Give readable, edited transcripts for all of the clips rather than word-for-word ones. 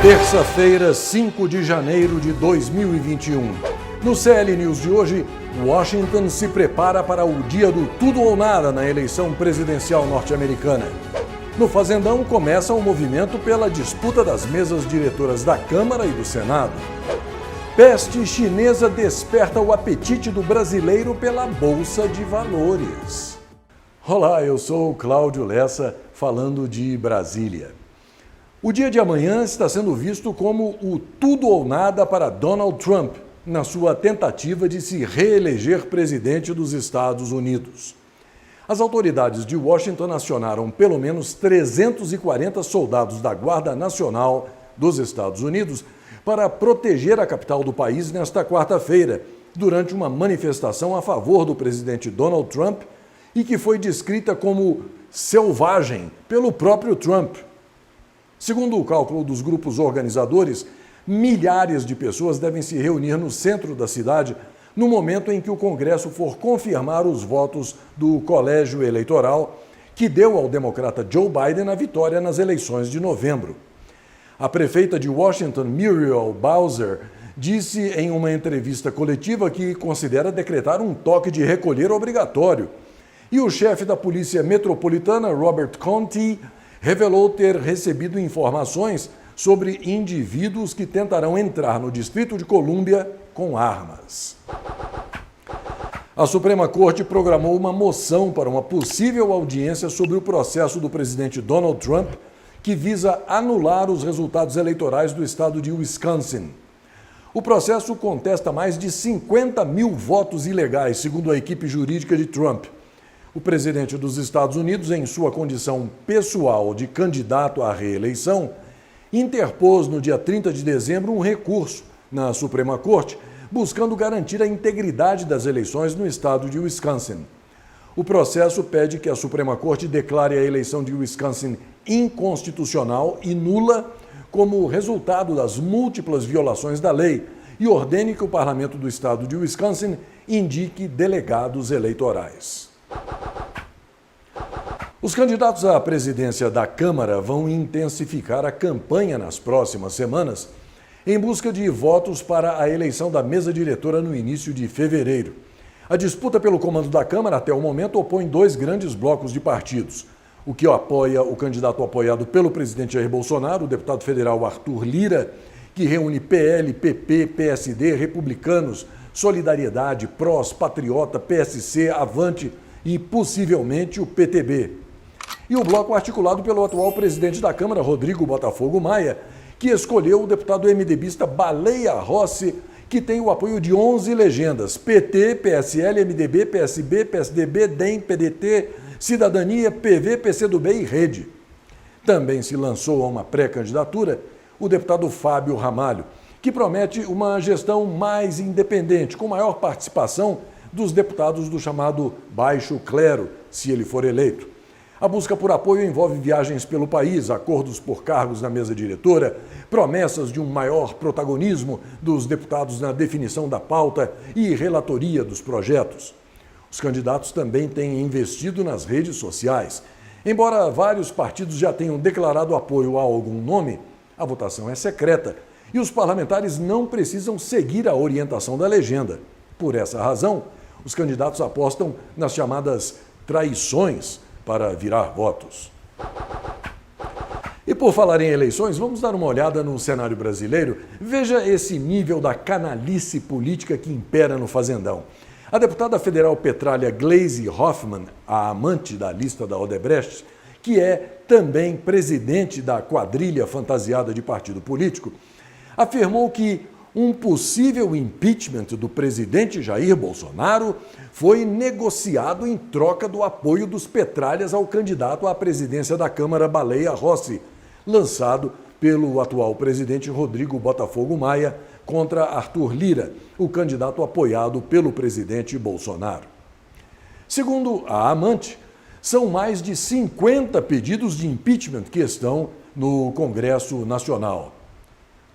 Terça-feira, 5 de janeiro de 2021. No CL News de hoje, Washington se prepara para o dia do tudo ou nada na eleição presidencial norte-americana. No Fazendão, começa o movimento pela disputa das mesas diretoras da Câmara e do Senado. Peste chinesa desperta o apetite do brasileiro pela Bolsa de Valores. Olá, eu sou o Cláudio Lessa, falando de Brasília. O dia de amanhã está sendo visto como o tudo ou nada para Donald Trump, na sua tentativa de se reeleger presidente dos Estados Unidos. As autoridades de Washington acionaram pelo menos 340 soldados da Guarda Nacional dos Estados Unidos para proteger a capital do país nesta quarta-feira, durante uma manifestação a favor do presidente Donald Trump e que foi descrita como selvagem pelo próprio Trump. Segundo o cálculo dos grupos organizadores, milhares de pessoas devem se reunir no centro da cidade no momento em que o Congresso for confirmar os votos do colégio eleitoral que deu ao democrata Joe Biden a vitória nas eleições de novembro. A prefeita de Washington, Muriel Bowser, disse em uma entrevista coletiva que considera decretar um toque de recolher obrigatório. E o chefe da Polícia Metropolitana, Robert Contee, revelou ter recebido informações sobre indivíduos que tentarão entrar no Distrito de Colômbia com armas. A Suprema Corte programou uma moção para uma possível audiência sobre o processo do presidente Donald Trump, que visa anular os resultados eleitorais do estado de Wisconsin. O processo contesta mais de 50 mil votos ilegais, segundo a equipe jurídica de Trump. O presidente dos Estados Unidos, em sua condição pessoal de candidato à reeleição, interpôs no dia 30 de dezembro um recurso na Suprema Corte, buscando garantir a integridade das eleições no estado de Wisconsin. O processo pede que a Suprema Corte declare a eleição de Wisconsin inconstitucional e nula como resultado das múltiplas violações da lei e ordene que o parlamento do estado de Wisconsin indique delegados eleitorais. Os candidatos à presidência da Câmara vão intensificar a campanha nas próximas semanas em busca de votos para a eleição da mesa diretora no início de fevereiro. A disputa pelo comando da Câmara, até o momento, opõe dois grandes blocos de partidos. O que apoia o candidato apoiado pelo presidente Jair Bolsonaro, o deputado federal Arthur Lira, que reúne PL, PP, PSD, Republicanos, Solidariedade, PROS, Patriota, PSC, Avante e, possivelmente, o PTB. E o bloco articulado pelo atual presidente da Câmara, Rodrigo Botafogo Maia, que escolheu o deputado MDBista Baleia Rossi, que tem o apoio de 11 legendas: PT, PSL, MDB, PSB, PSDB, DEM, PDT, Cidadania, PV, PCdoB e Rede. Também se lançou a uma pré-candidatura o deputado Fábio Ramalho, que promete uma gestão mais independente, com maior participação dos deputados do chamado Baixo Clero, se ele for eleito. A busca por apoio envolve viagens pelo país, acordos por cargos na mesa diretora, promessas de um maior protagonismo dos deputados na definição da pauta e relatoria dos projetos. Os candidatos também têm investido nas redes sociais. Embora vários partidos já tenham declarado apoio a algum nome, a votação é secreta e os parlamentares não precisam seguir a orientação da legenda. Por essa razão, os candidatos apostam nas chamadas traições para virar votos. E por falar em eleições, vamos dar uma olhada no cenário brasileiro. Veja esse nível da canalice política que impera no Fazendão. A deputada federal Petralia Gleisi Hoffmann, a amante da lista da Odebrecht, que é também presidente da quadrilha fantasiada de partido político, afirmou que um possível impeachment do presidente Jair Bolsonaro foi negociado em troca do apoio dos Petralhas ao candidato à presidência da Câmara, Baleia Rossi, lançado pelo atual presidente Rodrigo Botafogo Maia contra Arthur Lira, o candidato apoiado pelo presidente Bolsonaro. Segundo a amante, são mais de 50 pedidos de impeachment que estão no Congresso Nacional.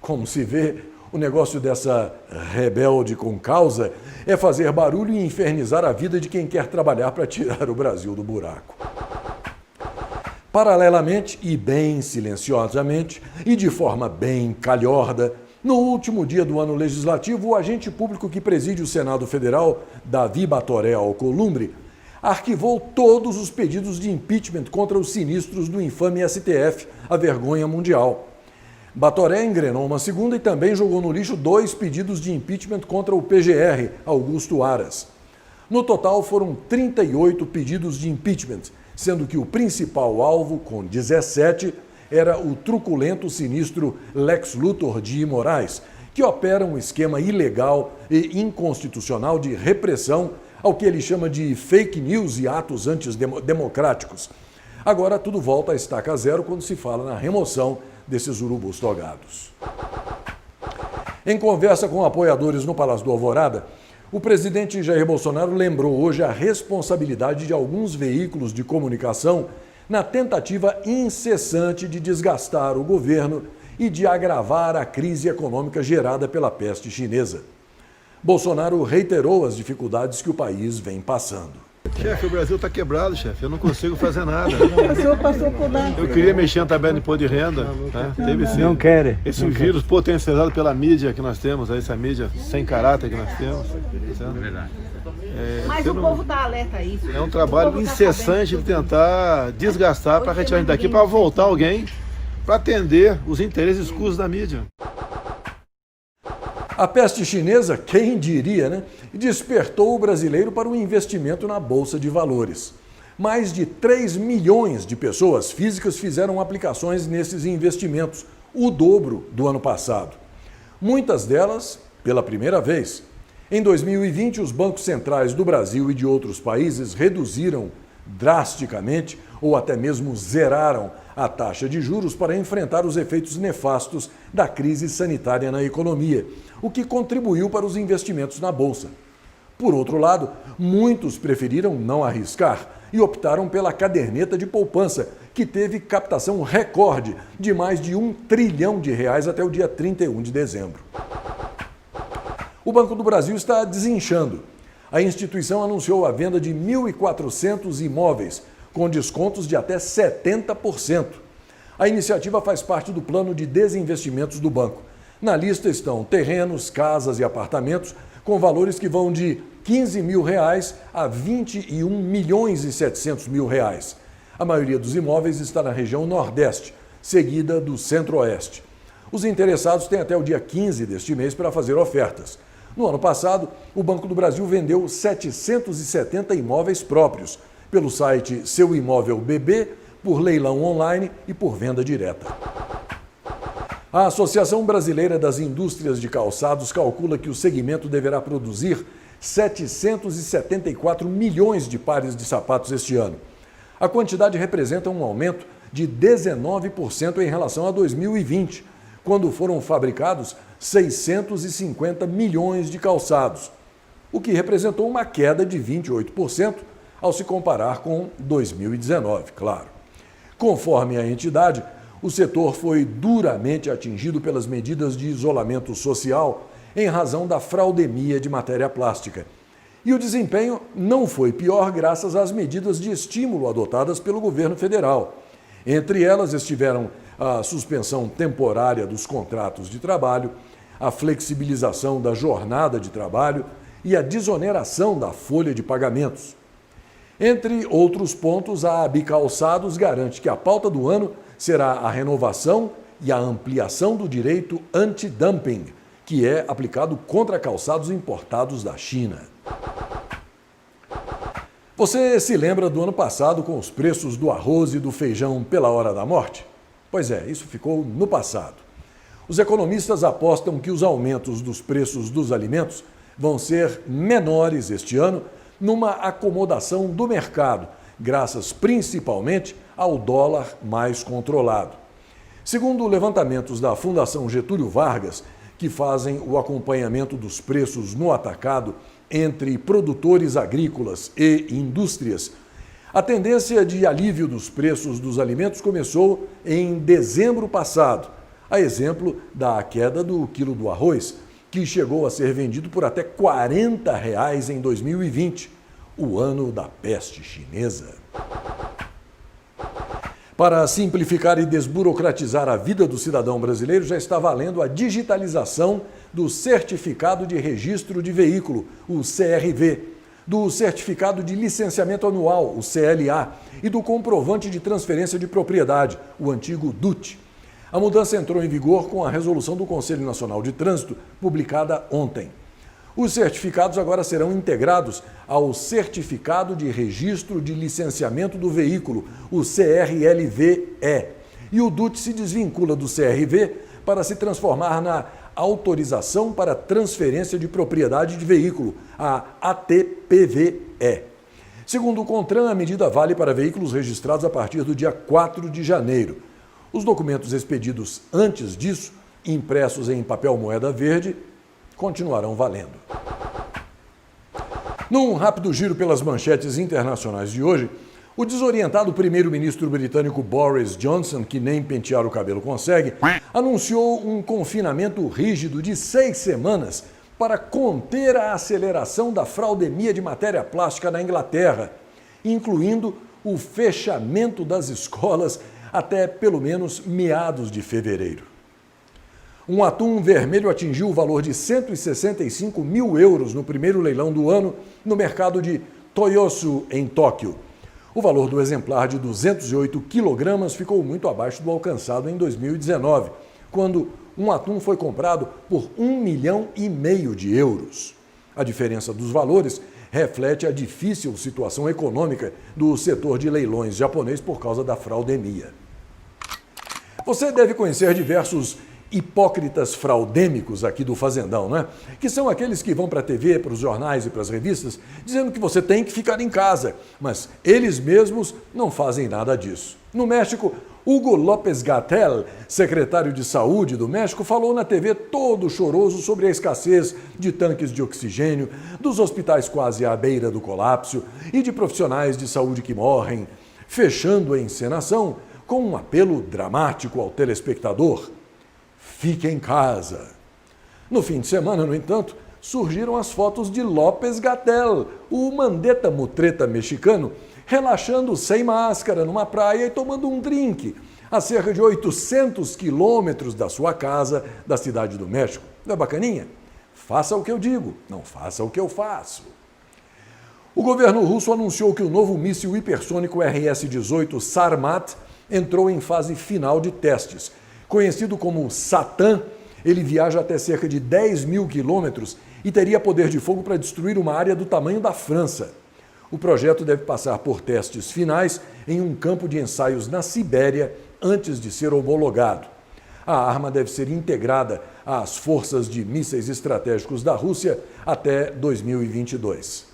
Como se vê, o negócio dessa rebelde com causa é fazer barulho e infernizar a vida de quem quer trabalhar para tirar o Brasil do buraco. Paralelamente e bem silenciosamente e de forma bem calhorda, no último dia do ano legislativo, o agente público que preside o Senado Federal, Davi Batoré Alcolumbre, arquivou todos os pedidos de impeachment contra os sinistros do infame STF, a vergonha mundial. Batoré engrenou uma segunda e também jogou no lixo 2 pedidos de impeachment contra o PGR, Augusto Aras. No total, foram 38 pedidos de impeachment, sendo que o principal alvo, com 17, era o truculento sinistro Lex Luthor de Moraes, que opera um esquema ilegal e inconstitucional de repressão ao que ele chama de fake news e atos antidemocráticos. Agora tudo volta a estaca zero quando se fala na remoção desses urubus togados. Em conversa com apoiadores no Palácio do Alvorada, o presidente Jair Bolsonaro lembrou hoje a responsabilidade de alguns veículos de comunicação na tentativa incessante de desgastar o governo e de agravar a crise econômica gerada pela peste chinesa. Bolsonaro reiterou as dificuldades que o país vem passando. Chefe, o Brasil está quebrado, chefe. Eu não consigo fazer nada. O senhor passou por nada. Eu queria mexer na tabela de imposto de renda. Né? Teve sim. Não quer. Esse vírus potencializado pela mídia que nós temos, essa mídia sem caráter que nós temos. É verdade. Mas o povo está alerta a isso. É um trabalho incessante de tentar desgastar para retirar a gente daqui, para voltar alguém para atender os interesses escusos da mídia. A peste chinesa, quem diria, né? Despertou o brasileiro para o investimento na Bolsa de Valores. Mais de 3 milhões de pessoas físicas fizeram aplicações nesses investimentos, o dobro do ano passado. Muitas delas pela primeira vez. Em 2020, os bancos centrais do Brasil e de outros países reduziram drasticamente ou até mesmo zeraram a taxa de juros para enfrentar os efeitos nefastos da crise sanitária na economia, o que contribuiu para os investimentos na Bolsa. Por outro lado, muitos preferiram não arriscar e optaram pela caderneta de poupança, que teve captação recorde de mais de R$ 1 trilhão até o dia 31 de dezembro. O Banco do Brasil está desinchando. A instituição anunciou a venda de 1.400 imóveis, com descontos de até 70%. A iniciativa faz parte do plano de desinvestimentos do banco. Na lista estão terrenos, casas e apartamentos com valores que vão de R$ 15 mil a R$ 21.700.000. A maioria dos imóveis está na região Nordeste, seguida do Centro-Oeste. Os interessados têm até o dia 15 deste mês para fazer ofertas. No ano passado, o Banco do Brasil vendeu 770 imóveis próprios, pelo site Seu Imóvel BB, por leilão online e por venda direta. A Associação Brasileira das Indústrias de Calçados calcula que o segmento deverá produzir 774 milhões de pares de sapatos este ano. A quantidade representa um aumento de 19% em relação a 2020, quando foram fabricados 650 milhões de calçados, o que representou uma queda de 28% ao se comparar com 2019, claro. Conforme a entidade, o setor foi duramente atingido pelas medidas de isolamento social em razão da fraudemia de matéria plástica. E o desempenho não foi pior graças às medidas de estímulo adotadas pelo governo federal. Entre elas estiveram a suspensão temporária dos contratos de trabalho, a flexibilização da jornada de trabalho e a desoneração da folha de pagamentos. Entre outros pontos, a Abicalçados garante que a pauta do ano será a renovação e a ampliação do direito anti-dumping, que é aplicado contra calçados importados da China. Você se lembra do ano passado com os preços do arroz e do feijão pela hora da morte? Pois é, isso ficou no passado. Os economistas apostam que os aumentos dos preços dos alimentos vão ser menores este ano, numa acomodação do mercado, graças principalmente ao dólar mais controlado. Segundo levantamentos da Fundação Getúlio Vargas, que fazem o acompanhamento dos preços no atacado entre produtores agrícolas e indústrias, a tendência de alívio dos preços dos alimentos começou em dezembro passado, a exemplo da queda do quilo do arroz, que chegou a ser vendido por até R$ 40 em 2020, o ano da peste chinesa. Para simplificar e desburocratizar a vida do cidadão brasileiro, já está valendo a digitalização do Certificado de Registro de Veículo, o CRV, do Certificado de Licenciamento Anual, o CLA, e do Comprovante de Transferência de Propriedade, o antigo DUT. A mudança entrou em vigor com a resolução do Conselho Nacional de Trânsito, publicada ontem. Os certificados agora serão integrados ao Certificado de Registro de Licenciamento do Veículo, o CRLV-E. E o DUT se desvincula do CRV para se transformar na Autorização para Transferência de Propriedade de Veículo, a ATPVE. Segundo o CONTRAN, a medida vale para veículos registrados a partir do dia 4 de janeiro. Os documentos expedidos antes disso, impressos em papel moeda verde, continuarão valendo. Num rápido giro pelas manchetes internacionais de hoje, o desorientado primeiro-ministro britânico Boris Johnson, que nem pentear o cabelo consegue, anunciou um confinamento rígido de 6 semanas para conter a aceleração da fraudemia de matéria plástica na Inglaterra, incluindo o fechamento das escolas até pelo menos meados de fevereiro. Um atum vermelho atingiu o valor de 165 mil euros no primeiro leilão do ano no mercado de Toyosu, em Tóquio. O valor do exemplar de 208 quilogramas ficou muito abaixo do alcançado em 2019, quando um atum foi comprado por 1,5 milhão de euros. A diferença dos valores reflete a difícil situação econômica do setor de leilões japonês por causa da fraudemia. Você deve conhecer diversos hipócritas fraudêmicos aqui do Fazendão, né? Que são aqueles que vão para a TV, para os jornais e para as revistas, dizendo que você tem que ficar em casa, mas eles mesmos não fazem nada disso. No México, Hugo López-Gatell, secretário de Saúde do México, falou na TV todo choroso sobre a escassez de tanques de oxigênio, dos hospitais quase à beira do colapso e de profissionais de saúde que morrem, fechando a encenação com um apelo dramático ao telespectador: fique em casa. No fim de semana, no entanto, surgiram as fotos de López-Gatell, o mandeta mutreta mexicano, relaxando sem máscara numa praia e tomando um drink, a cerca de 800 quilômetros da sua casa, da cidade do México. Não é bacaninha? Faça o que eu digo, não faça o que eu faço. O governo russo anunciou que o novo míssil hipersônico RS-18 Sarmat entrou em fase final de testes. Conhecido como Satan, ele viaja até cerca de 10 mil quilômetros e teria poder de fogo para destruir uma área do tamanho da França. O projeto deve passar por testes finais em um campo de ensaios na Sibéria antes de ser homologado. A arma deve ser integrada às forças de mísseis estratégicos da Rússia até 2022.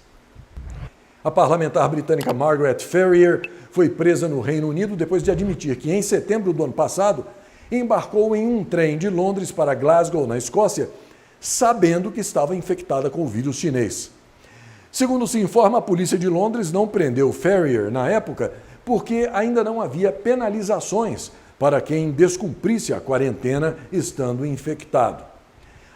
A parlamentar britânica Margaret Ferrier foi presa no Reino Unido depois de admitir que, em setembro do ano passado, embarcou em um trem de Londres para Glasgow, na Escócia, sabendo que estava infectada com o vírus chinês. Segundo se informa, a polícia de Londres não prendeu Ferrier na época porque ainda não havia penalizações para quem descumprisse a quarentena estando infectado.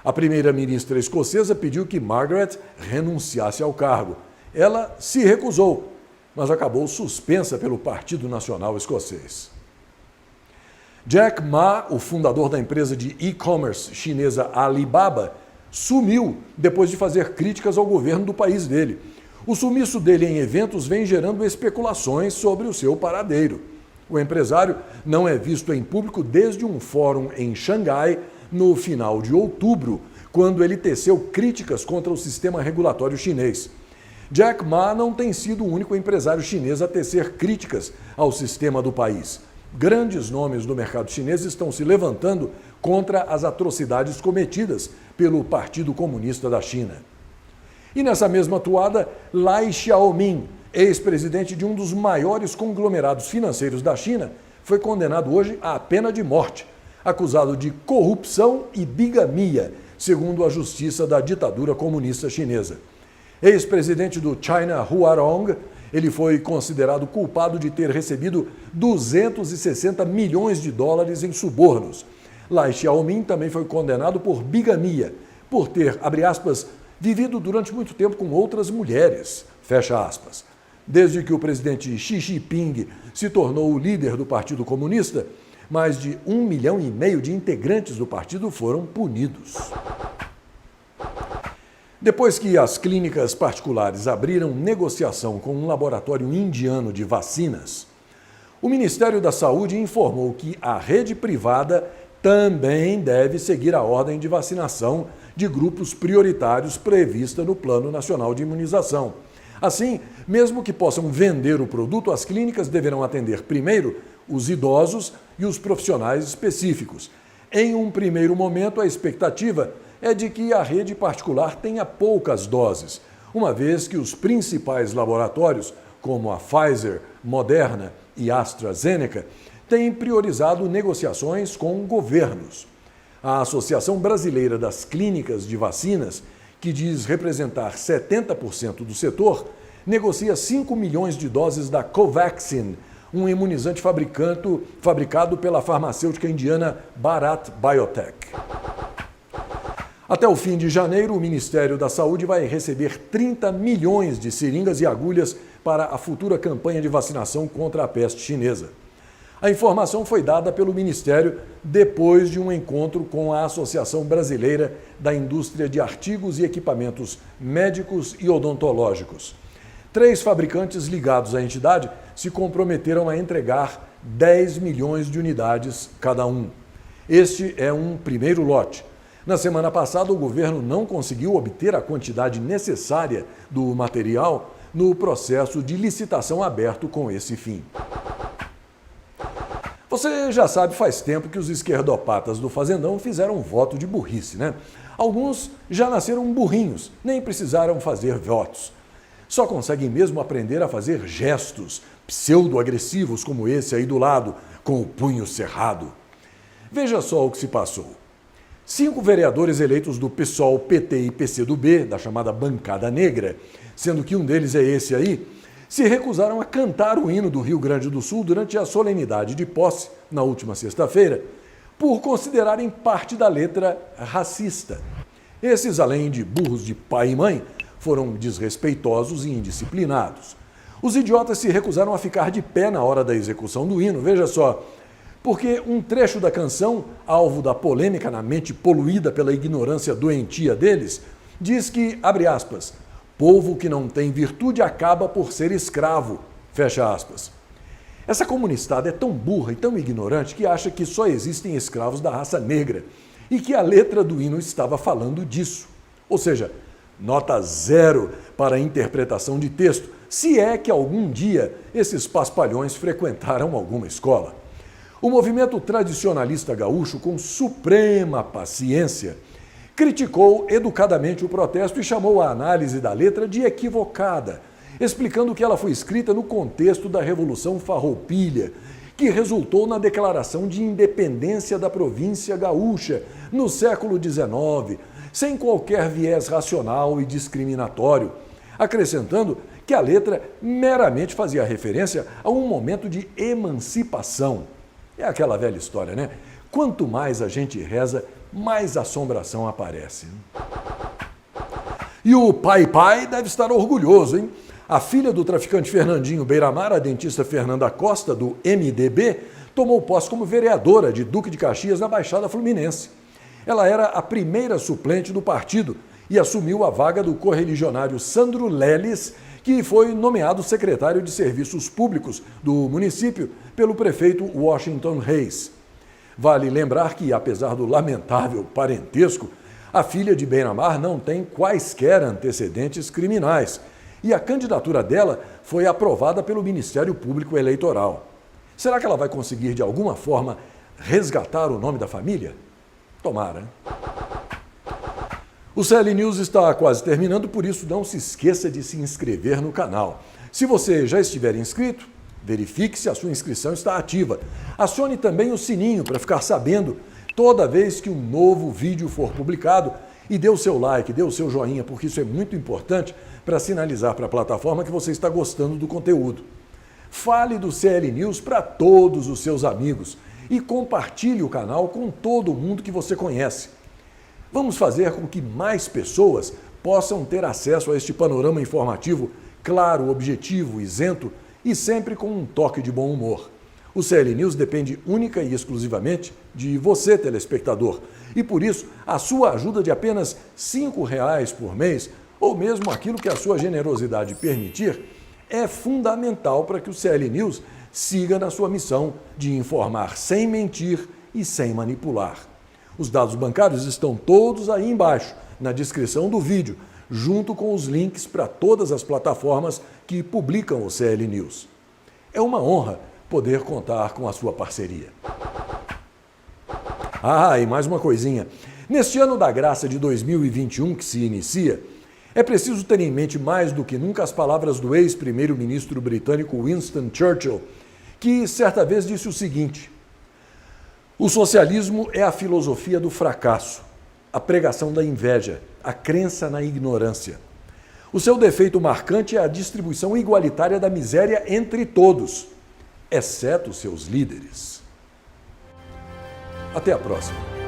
A primeira-ministra escocesa pediu que Margaret renunciasse ao cargo. Ela se recusou, mas acabou suspensa pelo Partido Nacional Escocês. Jack Ma, o fundador da empresa de e-commerce chinesa Alibaba, sumiu depois de fazer críticas ao governo do país dele. O sumiço dele em eventos vem gerando especulações sobre o seu paradeiro. O empresário não é visto em público desde um fórum em Xangai no final de outubro, quando ele teceu críticas contra o sistema regulatório chinês. Jack Ma não tem sido o único empresário chinês a tecer críticas ao sistema do país. Grandes nomes do mercado chinês estão se levantando contra as atrocidades cometidas pelo Partido Comunista da China. E nessa mesma toada, Lai Xiaoming, ex-presidente de um dos maiores conglomerados financeiros da China, foi condenado hoje à pena de morte, acusado de corrupção e bigamia, segundo a justiça da ditadura comunista chinesa. Ex-presidente do China Huarong, ele foi considerado culpado de ter recebido 260 milhões de dólares em subornos. Lai Xiaoming também foi condenado por bigamia, por ter, abre aspas, vivido durante muito tempo com outras mulheres, fecha aspas. Desde que o presidente Xi Jinping se tornou o líder do Partido Comunista, mais de 1,5 milhão de integrantes do partido foram punidos. Depois que as clínicas particulares abriram negociação com um laboratório indiano de vacinas, o Ministério da Saúde informou que a rede privada também deve seguir a ordem de vacinação de grupos prioritários prevista no Plano Nacional de Imunização. Assim, mesmo que possam vender o produto, as clínicas deverão atender primeiro os idosos e os profissionais específicos. Em um primeiro momento, a expectativa é de que a rede particular tenha poucas doses, uma vez que os principais laboratórios, como a Pfizer, Moderna e AstraZeneca, têm priorizado negociações com governos. A Associação Brasileira das Clínicas de Vacinas, que diz representar 70% do setor, negocia 5 milhões de doses da Covaxin, um imunizante fabricado pela farmacêutica indiana Bharat Biotech. Até o fim de janeiro, o Ministério da Saúde vai receber 30 milhões de seringas e agulhas para a futura campanha de vacinação contra a peste chinesa. A informação foi dada pelo Ministério depois de um encontro com a Associação Brasileira da Indústria de Artigos e Equipamentos Médicos e Odontológicos. 3 fabricantes ligados à entidade se comprometeram a entregar 10 milhões de unidades cada um. Este é um primeiro lote. Na semana passada, o governo não conseguiu obter a quantidade necessária do material no processo de licitação aberto com esse fim. Você já sabe, faz tempo que os esquerdopatas do Fazendão fizeram um voto de burrice, né? Alguns já nasceram burrinhos, nem precisaram fazer votos. Só conseguem mesmo aprender a fazer gestos pseudo-agressivos como esse aí do lado, com o punho cerrado. Veja só o que se passou. 5 vereadores eleitos do PSOL, PT e PCdoB, da chamada Bancada Negra, sendo que um deles é esse aí, se recusaram a cantar o hino do Rio Grande do Sul durante a solenidade de posse, na última sexta-feira, por considerarem parte da letra racista. Esses, além de burros de pai e mãe, foram desrespeitosos e indisciplinados. Os idiotas se recusaram a ficar de pé na hora da execução do hino, veja só, porque um trecho da canção, alvo da polêmica na mente poluída pela ignorância doentia deles, diz que, abre aspas, povo que não tem virtude acaba por ser escravo, fecha aspas. Essa comunistada é tão burra e tão ignorante que acha que só existem escravos da raça negra e que a letra do hino estava falando disso. Ou seja, nota 0 para a interpretação de texto, se é que algum dia esses paspalhões frequentaram alguma escola. O movimento tradicionalista gaúcho, com suprema paciência, criticou educadamente o protesto e chamou a análise da letra de equivocada, explicando que ela foi escrita no contexto da Revolução Farroupilha, que resultou na declaração de independência da província gaúcha no século XIX, sem qualquer viés racional e discriminatório, acrescentando que a letra meramente fazia referência a um momento de emancipação. É aquela velha história, né? Quanto mais a gente reza, mais assombração aparece. E o pai deve estar orgulhoso, hein? A filha do traficante Fernandinho Beiramar, a dentista Fernanda Costa, do MDB, tomou posse como vereadora de Duque de Caxias na Baixada Fluminense. Ela era a primeira suplente do partido e assumiu a vaga do correligionário Sandro Leles, que foi nomeado secretário de Serviços Públicos do município pelo prefeito Washington Reis. Vale lembrar que, apesar do lamentável parentesco, a filha de Beiramar não tem quaisquer antecedentes criminais e a candidatura dela foi aprovada pelo Ministério Público Eleitoral. Será que ela vai conseguir, de alguma forma, resgatar o nome da família? Tomara. O CL News está quase terminando, por isso não se esqueça de se inscrever no canal. Se você já estiver inscrito, verifique se a sua inscrição está ativa. Acione também o sininho para ficar sabendo toda vez que um novo vídeo for publicado e dê o seu like, dê o seu joinha, porque isso é muito importante para sinalizar para a plataforma que você está gostando do conteúdo. Fale do CL News para todos os seus amigos e compartilhe o canal com todo mundo que você conhece. Vamos fazer com que mais pessoas possam ter acesso a este panorama informativo claro, objetivo, isento e sempre com um toque de bom humor. O CL News depende única e exclusivamente de você, telespectador, e por isso a sua ajuda de apenas R$ 5 por mês, ou mesmo aquilo que a sua generosidade permitir, é fundamental para que o CL News siga na sua missão de informar sem mentir e sem manipular. Os dados bancários estão todos aí embaixo, na descrição do vídeo, junto com os links para todas as plataformas que publicam o CL News. É uma honra poder contar com a sua parceria. E mais uma coisinha. Neste ano da graça de 2021 que se inicia, é preciso ter em mente mais do que nunca as palavras do ex-primeiro-ministro britânico Winston Churchill, que certa vez disse o seguinte: o socialismo é a filosofia do fracasso, a pregação da inveja, a crença na ignorância. O seu defeito marcante é a distribuição igualitária da miséria entre todos, exceto seus líderes. Até a próxima.